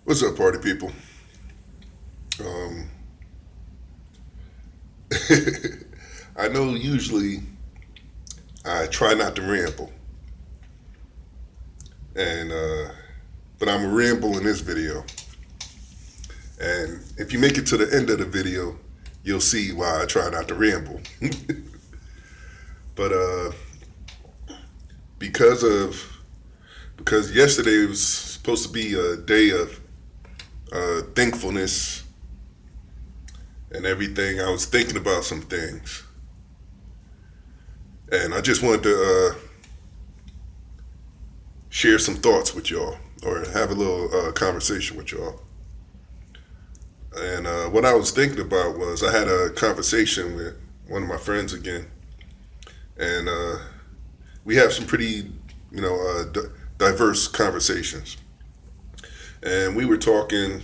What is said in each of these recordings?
What's up, party people? Um, I know usually I try not to ramble, and but I'm a ramble in this video. And if you make it to the end of the video, you'll see why I try not to ramble. But because of because yesterday was supposed to be a day of thankfulness and everything, I was thinking about some things, and I just wanted to share some thoughts with y'all or have a little conversation with y'all. And what I was thinking about was I had a conversation with one of my friends again, and we have some pretty, diverse conversations. And we were talking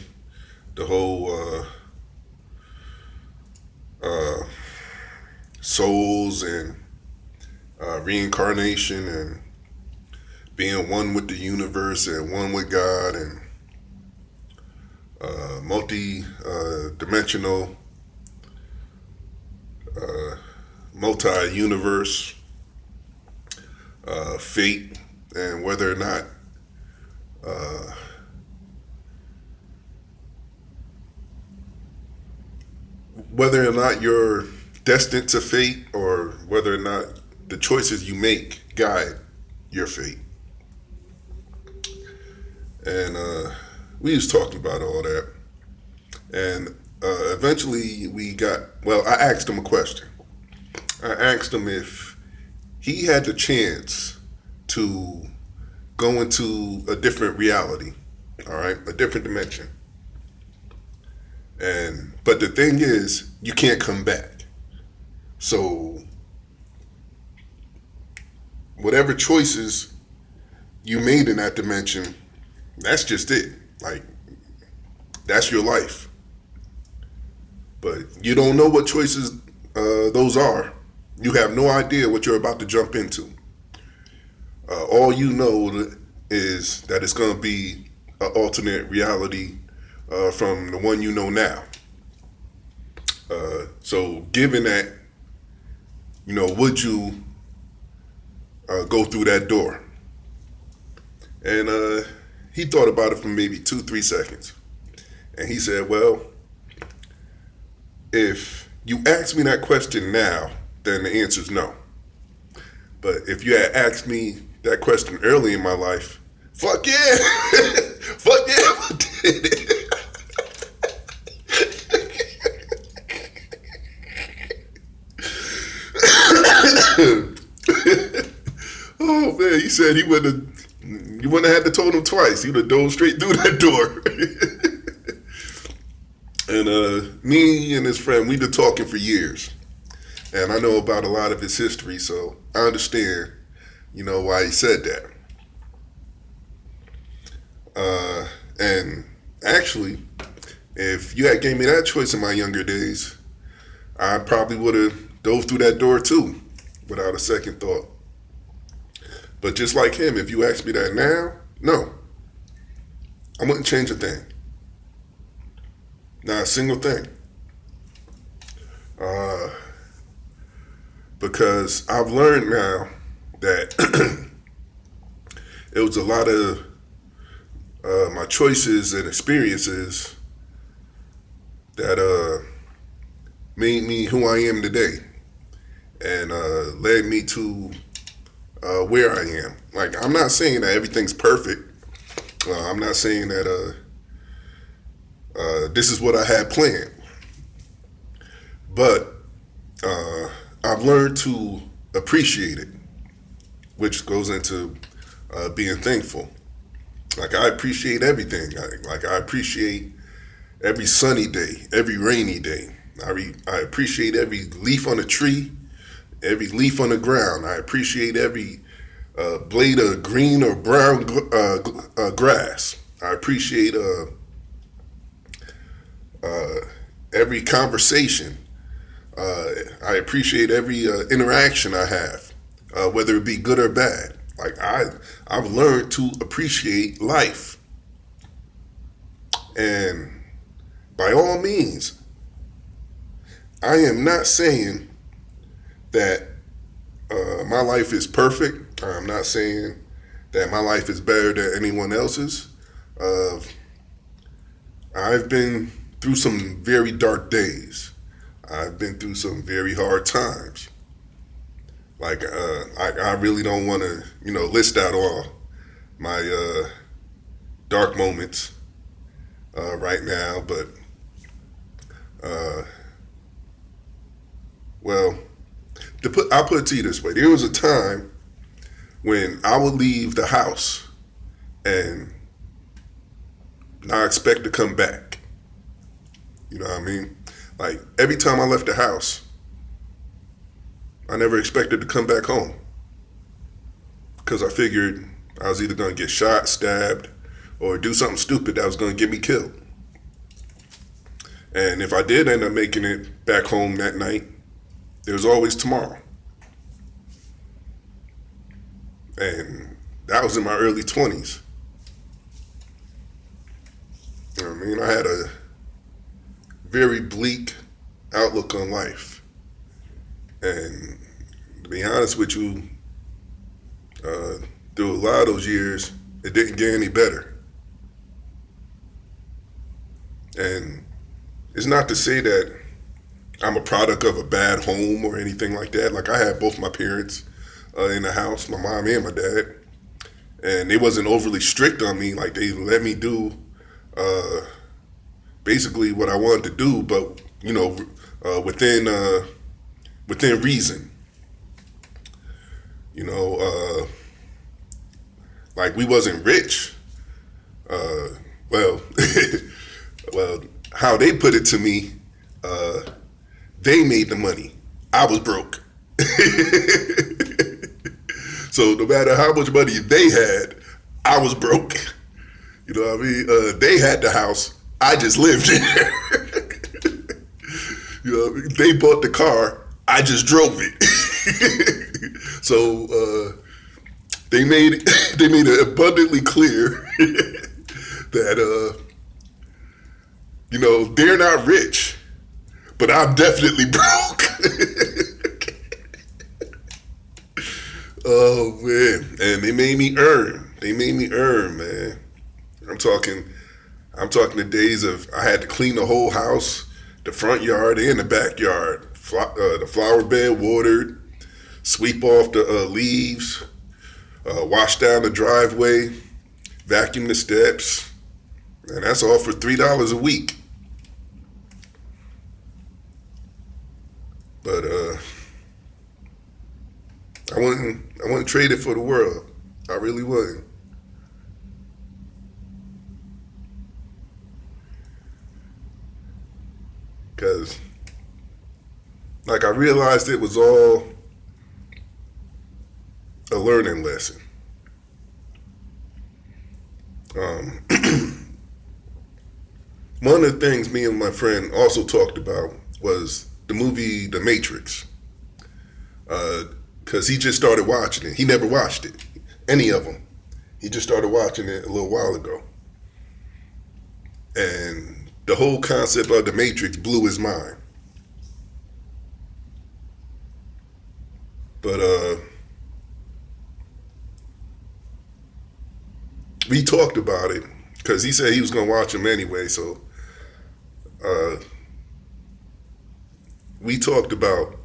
the whole souls and reincarnation and being one with the universe and one with God and multi-dimensional, multi-universe, fate, and uh, whether or not you're destined to fate, or whether or not the choices you make guide your fate. And we was talking about all that, and eventually I asked him a question. I asked him if he had the chance to go into a different reality, all right, a different dimension. And but the thing is, you can't come back. So whatever choices you made in that dimension, that's just it. Like, that's your life. But you don't know what choices those are. You have no idea what you're about to jump into. All you know is that it's going to be an alternate reality from the one you know now. So, given that, would you go through that door? And he thought about it for maybe 2-3 seconds. And he said, well, if you ask me that question now, then the answer is no. But if you had asked me that question early in my life, fuck yeah, fuck yeah, I did it. Oh man, he said he you wouldn't have had to told him twice. He'd have dove straight through that door. And me and his friend, we've been talking for years. And I know about a lot of his history, so I understand, why he said that. And actually, if you had gave me that choice in my younger days, I probably would have dove through that door too, without a second thought. But just like him, if you ask me that now, no, I wouldn't change a thing. Not a single thing. Because I've learned now that it was a lot of my choices and experiences that made me who I am today, and led me to where I am. Like, I'm not saying that everything's perfect. I'm not saying that this is what I had planned. But I've learned to appreciate it, which goes into being thankful. Like, I appreciate everything. Like I appreciate every sunny day, every rainy day. I appreciate every leaf on a tree, every leaf on the ground. I appreciate every blade of green or brown grass. I appreciate every conversation. I appreciate every interaction I have, whether it be good or bad. Like, I've learned to appreciate life. And by all means, I am not saying that my life is perfect. I'm not saying that my life is better than anyone else's. Uh, I've been through some very dark days. I've been through some very hard times. Like I really don't want to, list out all my dark moments right now, but uh, well, I'll put it to you this way: there was a time when I would leave the house and not expect to come back. You know what I mean? Like every time I left the house, I never expected to come back home because I figured I was either going to get shot, stabbed, or do something stupid that was going to get me killed. And if I did end up making it back home that night, there's always tomorrow. And that was in my early 20s. You know what I mean? I had a very bleak outlook on life. And to be honest with you, through a lot of those years, it didn't get any better. And it's not to say that I'm a product of a bad home or anything like that. Like I had both my parents in the house, my mom and my dad, and they wasn't overly strict on me. Like they let me do basically what I wanted to do, but within reason. Like we wasn't rich. Well, well, how they put it to me, they made the money. I was broke. So no matter how much money they had, I was broke. You know what I mean? They had the house. I just lived there. You know what I mean? They bought the car. I just drove it. So they made it abundantly clear that they're not rich, but I'm definitely broke. Oh man, and they made me earn. They made me earn, man. I'm talking the days of I had to clean the whole house, the front yard and the backyard, the flower bed watered, sweep off the leaves, wash down the driveway, vacuum the steps, and that's all for $3 a week. But I wouldn't trade it for the world. I really wouldn't. Because, like, I realized it was all a learning lesson. One of the things me and my friend also talked about was the movie The Matrix. Because he just started watching it. He never watched it, any of them. He just started watching it a little while ago. And the whole concept of The Matrix blew his mind. But we talked about it because he said he was going to watch them anyway. So we talked about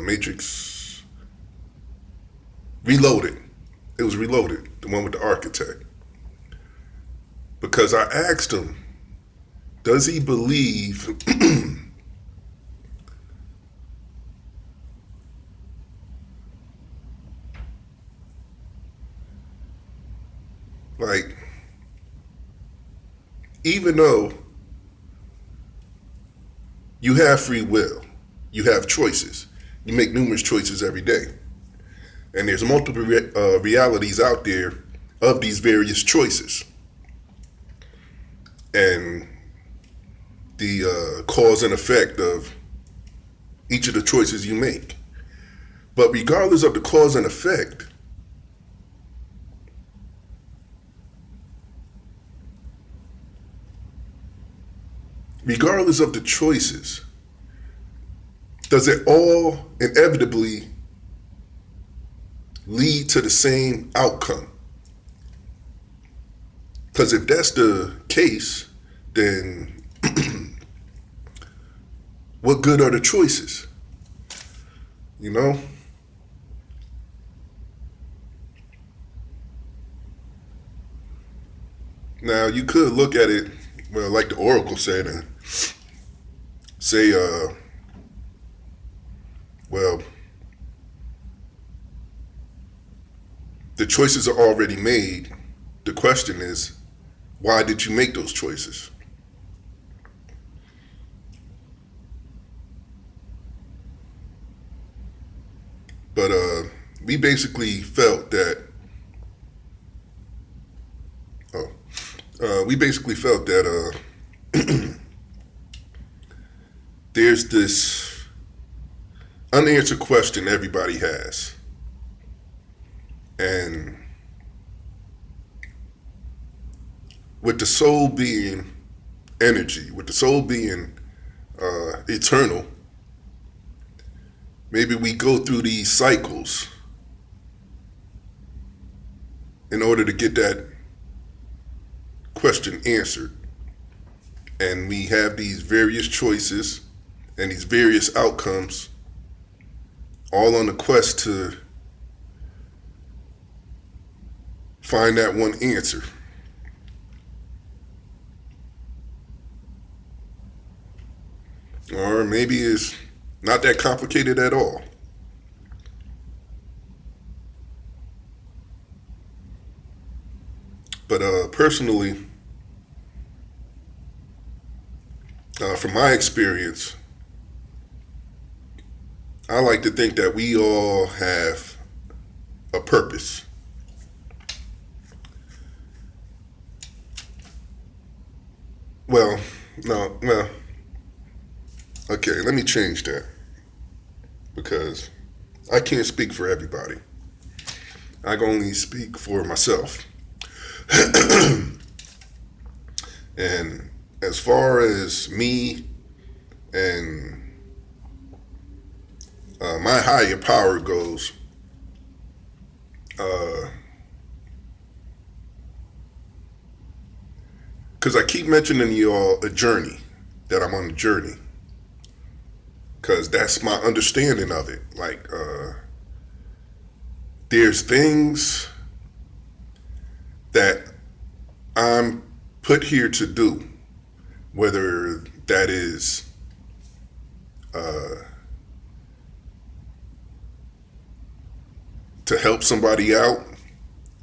Matrix Reloaded. It was Reloaded, the one with the architect. Because I asked him, does he believe like, even though you have free will, you have choices, you make numerous choices every day, and there's multiple realities out there of these various choices, and the cause and effect of each of the choices you make. But regardless of the cause and effect, regardless of the choices, does it all inevitably lead to the same outcome? Because if that's the case, then what good are the choices? You know? Now, you could look at it, well, like the Oracle said, and say, well, the choices are already made. The question is, why did you make those choices? But we basically felt that, we basically felt that there's this unanswered question everybody has. And with the soul being energy, with the soul being eternal, maybe we go through these cycles in order to get that question answered. And we have these various choices and these various outcomes, all on the quest to find that one answer. Or maybe it's not that complicated at all. But personally, from my experience, I like to think that we all have a purpose. Well, no, well, okay, let me change that because I can't speak for everybody. I can only speak for myself. And as far as me and my higher power goes, because I keep mentioning y'all a journey, that I'm on a journey, because that's my understanding of it. Like, there's things that I'm put here to do, whether that is to help somebody out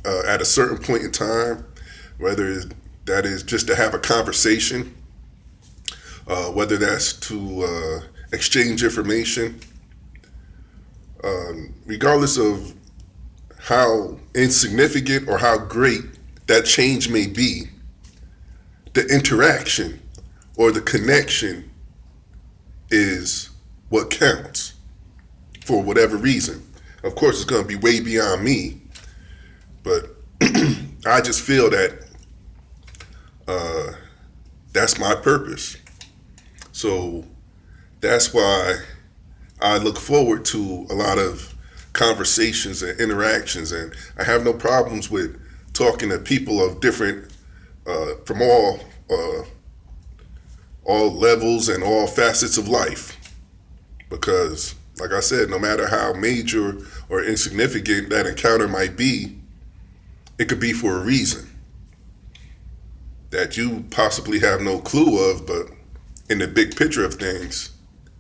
at a certain point in time, whether that is just to have a conversation, whether that's to exchange information, regardless of how insignificant or how great that change may be, the interaction or the connection is what counts for whatever reason. Of course, it's going to be way beyond me, but I just feel that that's my purpose. So that's why I look forward to a lot of conversations and interactions, and I have no problems with talking to people of different, from all levels and all facets of life. Because, like I said, no matter how major or insignificant that encounter might be, it could be for a reason that you possibly have no clue of, but in the big picture of things,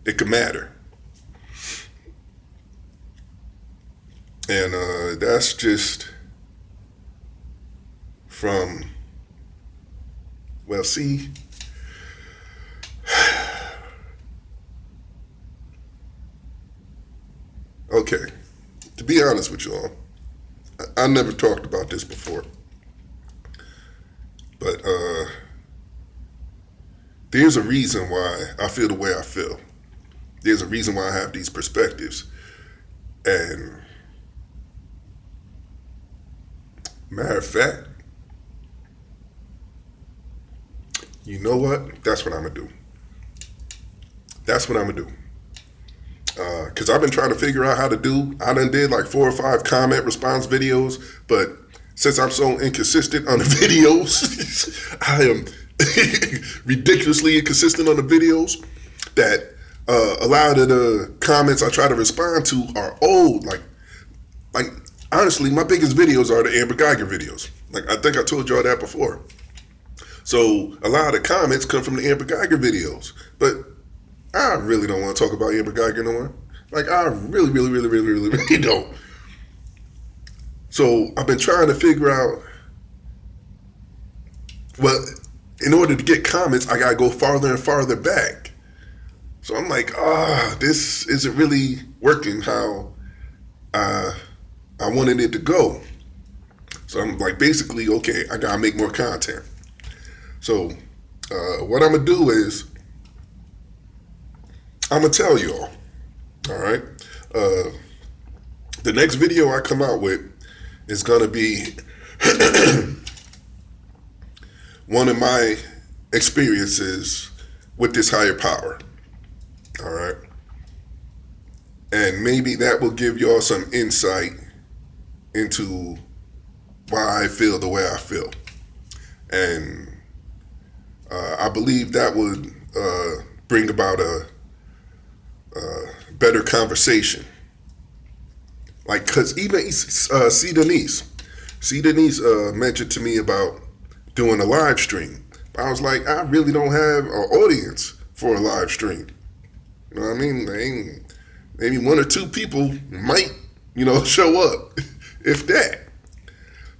it could matter. And that's just from, well, see, okay, to be honest with y'all, I never talked about this before, but there's a reason why I feel the way I feel. There's a reason why I have these perspectives. And matter of fact, you know what? That's what I'm gonna do. That's what I'm gonna do. Because I've been trying to figure out how to do. I done did like 4 or 5 comment response videos, but since I'm so inconsistent on the videos, I am ridiculously inconsistent on the videos that a lot of the comments I try to respond to are old. Like honestly, my biggest videos are the Amber Geiger videos. Like I think I told y'all that before. So a lot of the comments come from the Amber Geiger videos, but I really don't want to talk about Amber Geiger no more. Like I really don't. So I've been trying to figure out. Well, in order to get comments, I gotta go farther and farther back. So I'm like, this isn't really working how I wanted it to go. So I'm like, basically, okay, I gotta make more content. So what I'm gonna do is I'm gonna tell y'all. All right. The next video I come out with is gonna be one of my experiences with this higher power. All right. And maybe that will give y'all some insight into why I feel the way I feel. And I believe that would bring about a better conversation. Like, cause even C Denise mentioned to me about doing a live stream. I was like, I really don't have an audience for a live stream. You know what I mean? Maybe 1 or 2 people might, show up, if that.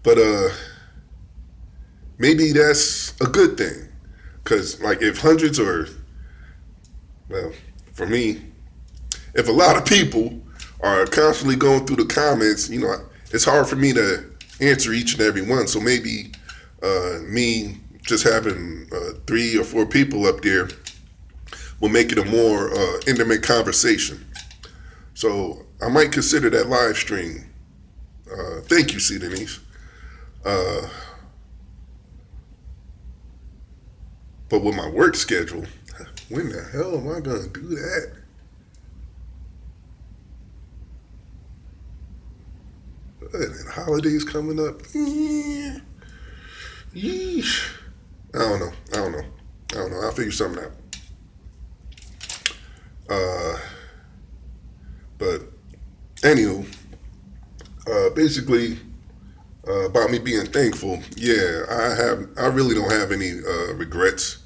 But maybe that's a good thing, cause like if hundreds or, well, for me, if a lot of people are constantly going through the comments, it's hard for me to answer each and every one. So maybe me just having 3 or 4 people up there will make it a more intimate conversation. So I might consider that live stream. Thank you, C. Denise. But with my work schedule, when the hell am I going to do that? And holidays coming up. Yeesh. I don't know. I'll figure something out. But anywho, basically, about me being thankful. Yeah, I really don't have any regrets.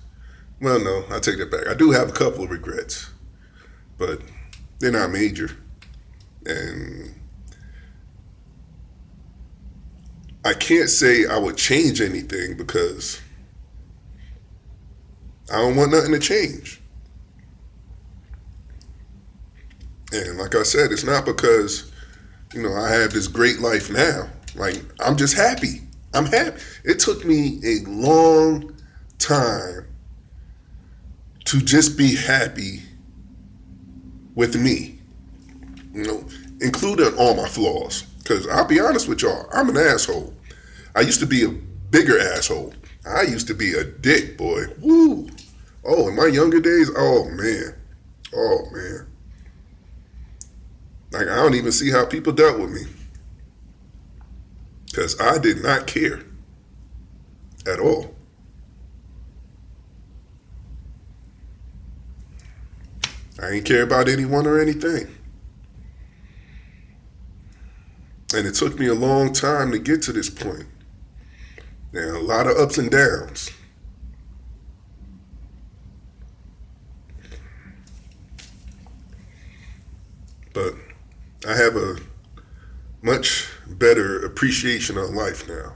Well, no, I take that back. I do have a couple of regrets, but they're not major. And I can't say I would change anything because I don't want nothing to change. And like I said, it's not because, I have this great life now. Like, I'm just happy. I'm happy. It took me a long time to just be happy with me, including all my flaws. Because I'll be honest with y'all, I'm an asshole. I used to be a bigger asshole. I used to be a dick, boy. Woo. Oh, in my younger days, oh, man. Like, I don't even see how people dealt with me. Because I did not care at all. I ain't care about anyone or anything. And it took me a long time to get to this point. There are a lot of ups and downs. But I have a much better appreciation on life now.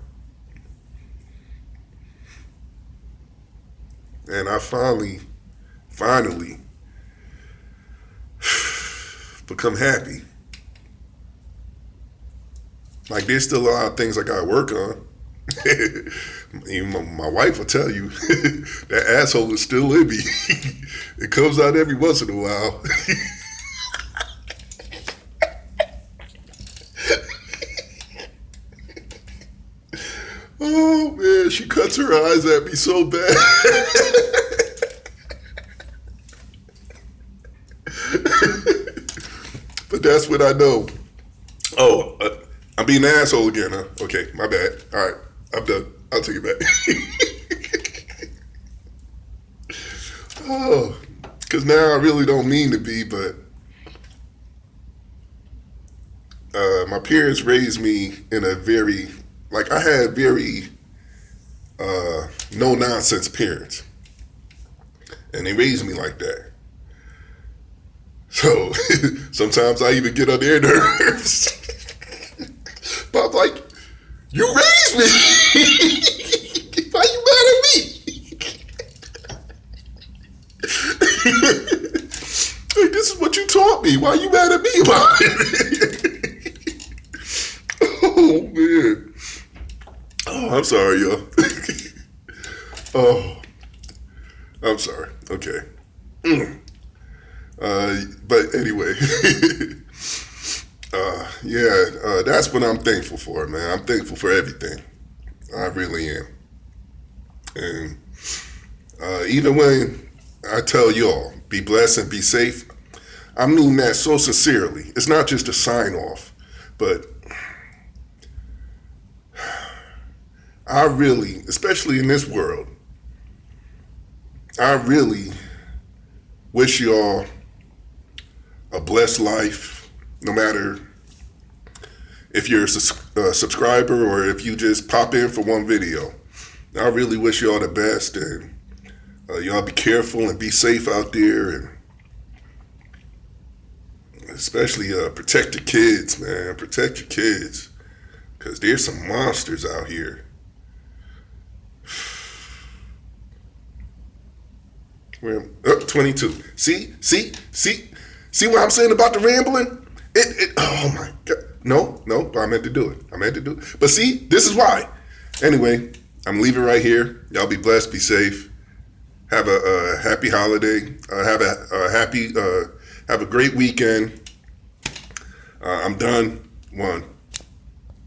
And I finally become happy. Like, there's still a lot of things I gotta work on. Even my wife will tell you that asshole is still in me. It comes out every once in a while. Oh man, she cuts her eyes at me so bad. that's when I know. Oh, I'm being an asshole again, huh? Okay, my bad. All right, I'm done. I'll take it back. Oh, because now I really don't mean to be, but my parents raised me in a very, like, I had very no nonsense parents, and they raised me like that. So sometimes I even get on their nerves. But I'm like, you raised me. Why you mad at me? Like, this is what you taught me. Why you mad at me about it? Oh man. Oh, I'm sorry, yo. Oh, I'm sorry. Okay. But anyway, that's what I'm thankful for, man. I'm thankful for everything. I really am. And even when I tell y'all, be blessed and be safe, I mean that so sincerely. It's not just a sign off, but I really, especially in this world, I really wish y'all a blessed life, no matter if you're a subscriber or if you just pop in for one video. I really wish y'all the best, and y'all be careful and be safe out there, and especially protect your kids, man. Protect your kids, because there's some monsters out here. We're up 22. See what I'm saying about the rambling? Oh my God. No, I meant to do it. But see, this is why. Anyway, I'm leaving right here. Y'all be blessed, be safe. Have a happy holiday. Have a great weekend. I'm done. 1.